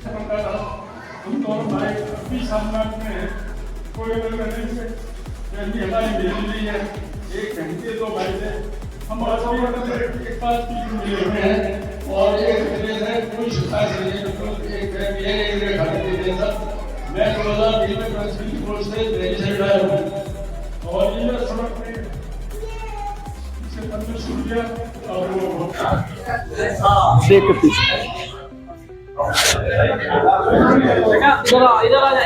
हम दोनों भाई अभी सामने में कोई अलग नहीं से हमारी मिली है 1 घंटे 2 भाई से हम एक बात की मिले हुए हैं और एक कोई शिकायत नहीं है। एक खाने देते सब मैं 2020 में प्रेसिडेंट कोर्स से दिल्ली से आया हूँ और ये सड़क पे इसे 15 रुपया और वो इधर आ जा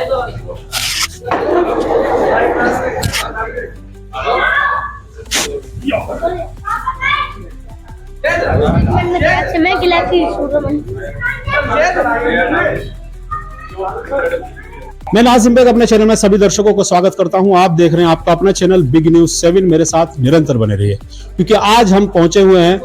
मैं गिलासी मैं नाजिम बेग अपने चैनल में सभी दर्शकों को स्वागत करता हूं। आप देख रहे हैं आपका अपना चैनल बिग न्यूज 7। मेरे साथ निरंतर बने रहिए क्योंकि आज हम पहुंचे हुए हैं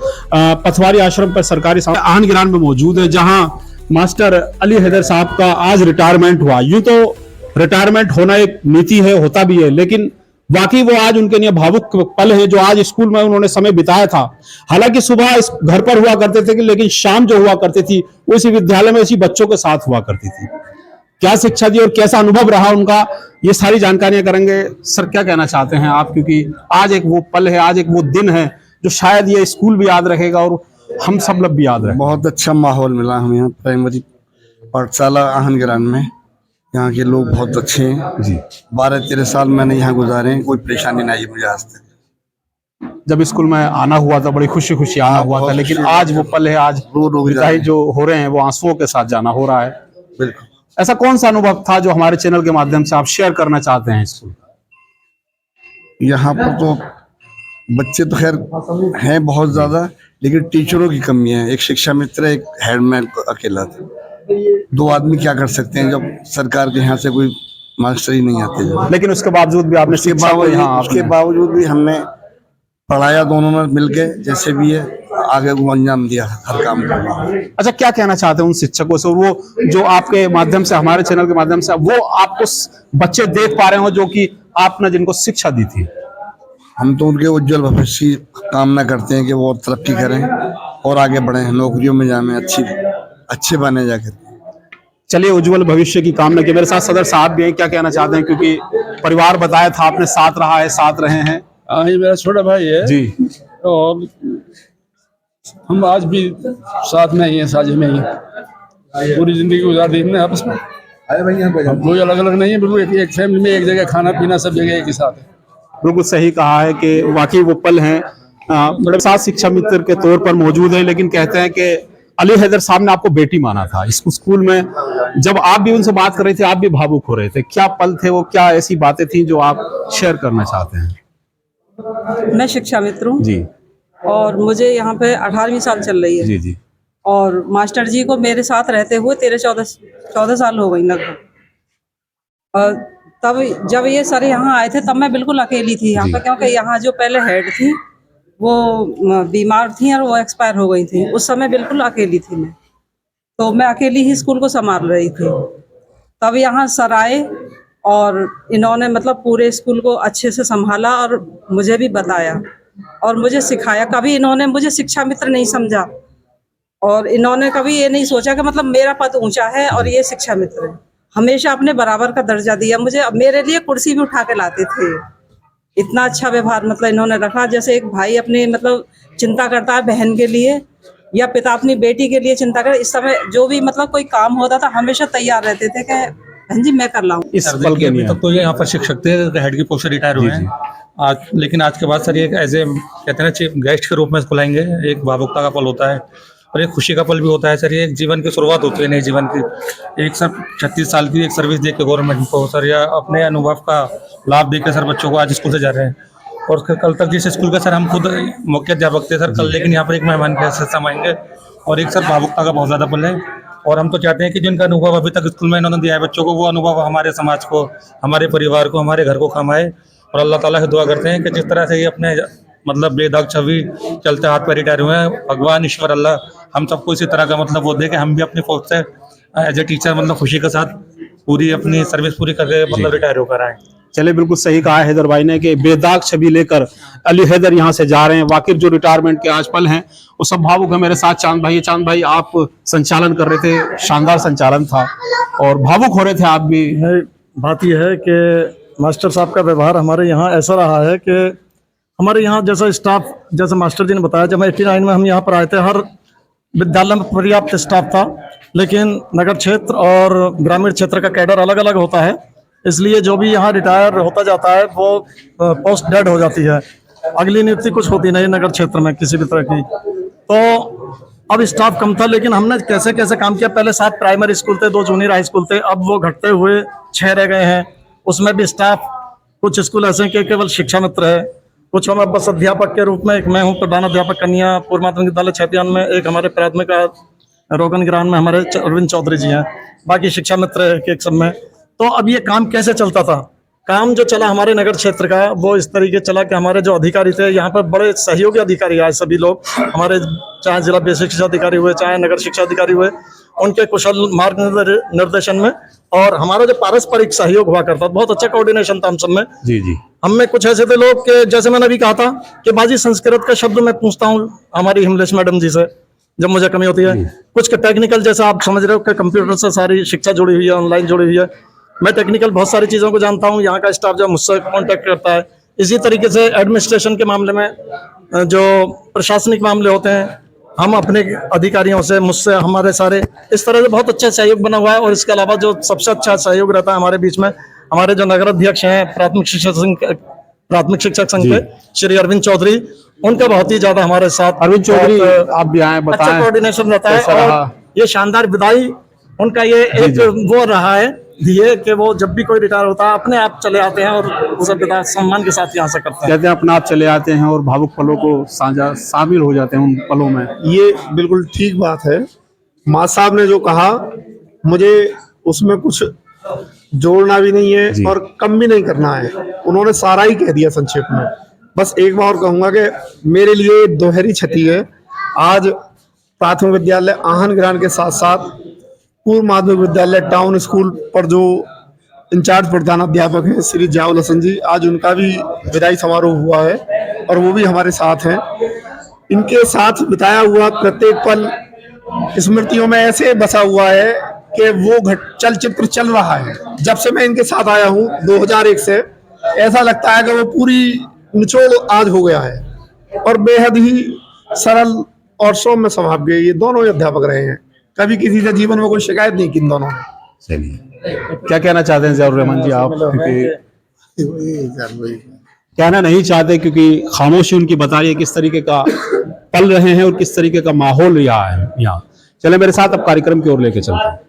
पथवारी आश्रम पर सरकारी आहन गिरान में मौजूद है, जहां मास्टर अली हैदर साहब का आज रिटायरमेंट हुआ। यूं तो रिटायरमेंट होना एक नीति है, होता भी है, लेकिन वाकई वो आज उनके लिए भावुक पल है जो आज स्कूल में उन्होंने समय बिताया था। हालांकि सुबह इस घर पर हुआ करते थे लेकिन शाम जो हुआ करती थी वो इसी विद्यालय में इसी बच्चों के साथ हुआ करती थी। क्या शिक्षा दी और कैसा अनुभव रहा उनका, ये सारी जानकारियां करेंगे। सर, क्या कहना चाहते हैं आप, क्योंकि आज एक वो पल है, आज एक वो दिन है जो शायद ये स्कूल भी याद रखेगा और हम सब लोग भी याद रखें। बहुत अच्छा माहौल मिला हमें यहाँ प्राइमरी पाठशाला आहन गिरान में। यहाँ के लोग बहुत अच्छे हैं जी। 12-13 साल मैंने यहाँ गुजारे हैं, कोई परेशानी नहीं मुझे आज तक। जब स्कूल में आना हुआ था बड़ी खुशी खुशी आना हुआ था, लेकिन आज वो पल है, आज विदाई जो हो रहे हैं वो आंसुओं के साथ जाना हो रहा है। बिल्कुल। ऐसा कौन सा अनुभव था जो हमारे चैनल के माध्यम से आप शेयर करना चाहते हैं स्कूल? यहाँ पर तो बच्चे तो खैर हैं बहुत ज्यादा, लेकिन टीचरों की कमी है। एक शिक्षा मित्र, एक हेडमैन अकेला था। 2 आदमी क्या कर सकते हैं जब सरकार के यहाँ से कोई मास्टर ही नहीं आते। लेकिन उसके बावजूद भी आपने उसके बावजूद भी हमने पढ़ाया, दोनों ने मिलके जैसे भी है आगे को अंजाम दिया हर काम का। अच्छा, क्या कहना चाहते हैं उन शिक्षकों से, वो जो आपके माध्यम से, हमारे चैनल के माध्यम से वो आपको बच्चे देख पा रहे हो जो कि आपने जिनको शिक्षा दी थी? हम तो उनके उज्जवल भविष्य की कामना करते हैं कि वो तरक्की करें और आगे बढ़े, नौकरियों में जाने, अच्छे बने जाकर। चलिए, उज्जवल भविष्य की कामना की। मेरे साथ सदर साहब भी हैं, क्या कहना चाहते हैं, क्योंकि परिवार बताया था आपने साथ रहा है, साथ रहे हैं। ये मेरा छोटा भाई है जी, और हम आज भी साथ में ही हैं, साझे में ही हैं। पूरी जिंदगी गुजार दी हमने आपस में। हम कोई अलग अलग नहीं है, बिल्कुल एक फैमिली में, एक जगह खाना पीना सब जगह एक ही साथ है। बिल्कुल सही कहा है कि वाकई वो पल हैं। बड़े साथ शिक्षा मित्र के तौर पर मौजूद है, लेकिन कहते हैं कि अली हैदर साहब ने आपको बेटी माना था इस स्कूल में। जब आप भी उनसे बात कर रहे थे आप भी भावुक हो रहे थे। क्या पल थे वो, क्या ऐसी बातें थी जो आप शेयर करना चाहते हैं? मैं शिक्षा मित्र हूँ जी, और मुझे यहाँ पे 18वीं साल चल रही है जी जी। और मास्टर जी को मेरे साथ रहते हुए 13-14 साल हो गई लगभग। और तब जब ये सर यहाँ आए थे तब मैं बिल्कुल अकेली थी यहाँ पे, क्योंकि यहाँ जो पहले हेड थी वो बीमार थी और वो एक्सपायर हो गई थी। उस समय बिल्कुल अकेली थी मैं, तो मैं अकेली ही स्कूल को संभाल रही थी। तब यहाँ सर आए और इन्होंने मतलब पूरे स्कूल को अच्छे से संभाला और मुझे भी बताया और मुझे सिखाया। कभी इन्होंने मुझे शिक्षा मित्र नहीं समझा और इन्होंने कभी ये नहीं सोचा कि मतलब मेरा पद ऊंचा है और ये शिक्षा मित्र है। हमेशा अपने बराबर का दर्जा दिया मुझे। मेरे लिए कुर्सी भी उठा के लाते थे। इतना अच्छा व्यवहार मतलब इन्होंने रखा, जैसे एक भाई अपने मतलब चिंता करता है बहन के लिए या पिता अपनी बेटी के लिए चिंता करे। इस समय जो भी मतलब कोई काम होता था हमेशा तैयार रहते थे कि बहन जी मैं कर लाऊं। इस पल के लिए तब तो ये यहाँ पर शिक्षक थे, हेड की पोस्ट से रिटायर हुए हैं आज, लेकिन आज के बाद सर ये एज ए कहते हैं ना चीफ गेस्ट के रूप में बुलाएंगे। एक भावुकता का पल होता है और एक खुशी का पल भी होता है सर। ये एक जीवन की शुरुआत होती है नए जीवन की। एक सर 36 साल की एक सर्विस दे के गवर्नमेंट को सर, या अपने अनुभव का लाभ देकर सर बच्चों को आज स्कूल से जा रहे हैं। और कल तक जिस स्कूल का सर हम खुद मुख्य अध्यापक थे सर कल, लेकिन यहाँ पर एक मेहमान के हिस्सा आएंगे और एक सर भावुकता का बहुत ज़्यादा पल है। और हम तो चाहते हैं कि जिनका अनुभव अभी तक स्कूल में इन्होंने दिया है बच्चों को, वो अनुभव हमारे समाज को, हमारे परिवार को, हमारे घर को काम आए। और अल्लाह ताला से दुआ करते हैं कि जिस तरह से ये अपने मतलब बेदाग छवि चलते हाथ पर रिटायर हुए हैं, भगवान ईश्वर अल्लाह हम सबको इसी तरह का मतलब वो दे कि हम भी अपनी फौज से एज ए टीचर मतलब खुशी के साथ पूरी अपनी सर्विस पूरी करके मतलब रिटायर होकर आए। चले, बिल्कुल सही कहा है हैदर भाई ने कि बेदाग छवि लेकर अली हैदर यहाँ से जा रहे हैं। वाकिर जो रिटायरमेंट के आज पल हैं वो सब भावुक है। मेरे साथ चांद भाई है। चांद भाई, आप संचालन कर रहे थे, शानदार संचालन था और भावुक हो रहे थे आप भी। बात यह है कि मास्टर साहब का व्यवहार हमारे यहाँ ऐसा रहा है कि हमारे यहाँ जैसा स्टाफ, जैसे मास्टर जी ने बताया, जब 89 में हम यहाँ पर आए थे, हर विद्यालय में पर्याप्त स्टाफ था, लेकिन नगर क्षेत्र और ग्रामीण क्षेत्र का कैडर अलग अलग होता है, इसलिए जो भी यहाँ रिटायर होता जाता है वो पोस्ट डेड हो जाती है, अगली नियुक्ति कुछ होती नहीं नगर क्षेत्र में किसी भी तरह की। तो अब स्टाफ कम था, लेकिन हमने कैसे कैसे काम किया। पहले 7 प्राइमरी स्कूल थे, 2 जूनियर हाई स्कूल थे, अब वो घटते हुए 6 रह गए हैं। उसमें भी स्टाफ, कुछ स्कूल ऐसे हैं कि केवल शिक्षा मित्र है, कुछ हम बस अध्यापक के रूप में, एक मैं हूँ प्रधान अध्यापक कन्या पूर्व माध्यमिक विद्यालय छैतियान में, एक हमारे प्राथमिक रोगन ग्राम में हमारे अरविंद चौधरी जी हैं, बाकी शिक्षा मित्र है एक सब में। तो अब ये काम कैसे चलता था, काम जो चला हमारे नगर क्षेत्र का वो इस तरीके चला कि हमारे जो अधिकारी थे यहाँ पर बड़े सहयोगी अधिकारी आए, सभी लोग हमारे, चाहे जिला बेसिक शिक्षा अधिकारी हुए, चाहे नगर शिक्षा अधिकारी हुए, उनके कुशल मार्ग निर्देशन में और हमारा जो पारस्परिक सहयोग हुआ करता, बहुत अच्छा कोऑर्डिनेशन था हम सब में। जी जी, हम में कुछ ऐसे थे लोग कि जैसे मैंने अभी कहा था कि बाजी संस्कृत का शब्द मैं पूछता हूँ हमारी हिमलेश मैडम जी से जब मुझे कमी होती है, कुछ के टेक्निकल, जैसा आप समझ रहे हो कि कंप्यूटर से सारी शिक्षा जुड़ी हुई है, ऑनलाइन जुड़ी हुई है, मैं टेक्निकल बहुत सारी चीज़ों को जानता हूँ, यहाँ का स्टाफ जो मुझसे कांटेक्ट करता है। इसी तरीके से एडमिनिस्ट्रेशन के मामले में जो प्रशासनिक मामले होते हैं, हम अपने अधिकारियों से, मुझसे, हमारे सारे इस तरह से बहुत अच्छा सहयोग बना हुआ है। और इसके अलावा जो सबसे अच्छा सहयोग रहता है हमारे बीच में, हमारे जो नगर अध्यक्ष हैं प्राथमिक शिक्षक संघ के श्री अरविंद चौधरी, उनका बहुत ही ज्यादा हमारे साथ, अरविंद चौधरी आप भी आए, बताएं अच्छा कोऑर्डिनेशन रहता है। और ये शानदार विदाई उनका ये एक वो रहा है दिए कि वो जब भी कोई रिटायर होता है अपने आप चले आते हैं और उसे विदा सम्मान के साथ यहाँ से करते हैं, कहते हैं अपने आप चले आते हैं और भावुक पलों को साझा शामिल हो जाते हैं उन पलों में। ये बिल्कुल ठीक बात है। माँ साहब ने जो कहा मुझे उसमें कुछ जोड़ना भी नहीं है और कम भी नहीं करना है, उन्होंने सारा ही कह दिया संक्षेप में। बस एक बार कहूँगा कि मेरे लिए दोहरी क्षति है। आज प्राथमिक विद्यालय आहन ग्राम के साथ साथ पूर्व माध्यमिक विद्यालय टाउन स्कूल पर जो इंचार्ज प्रधान अध्यापक हैं श्री जावल हसन जी, आज उनका भी विदाई समारोह हुआ है और वो भी हमारे साथ हैं। इनके साथ बिताया हुआ प्रत्येक पल स्मृतियों में ऐसे बसा हुआ है कि वो चलचित्र चल रहा है। जब से मैं इनके साथ आया हूँ 2001 से, ऐसा लगता है कि वो पूरी निचोड़ आज हो गया है और बेहद ही सरल और सौम्य स्वभाव के ये दोनों ही अध्यापक रहे हैं। कभी किसी से जीवन में कोई शिकायत नहीं की इन दोनों ने। चलिए, क्या कहना चाहते हैं ज़रूर रहमान जी आप? कहना नहीं चाहते क्योंकि खामोशी उनकी बता रही है किस तरीके का पल रहे हैं और किस तरीके का माहौल रहा है यहाँ। चले मेरे साथ अब कार्यक्रम की ओर लेके चलते हैं।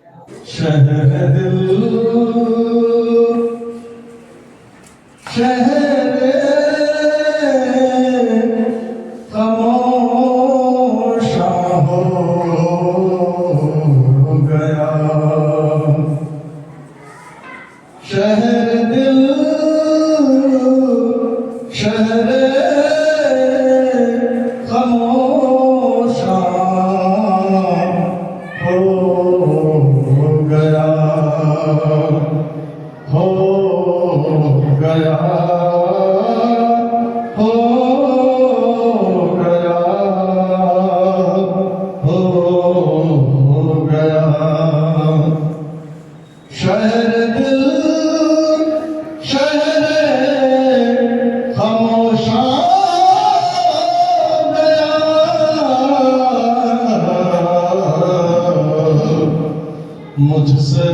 मुझसे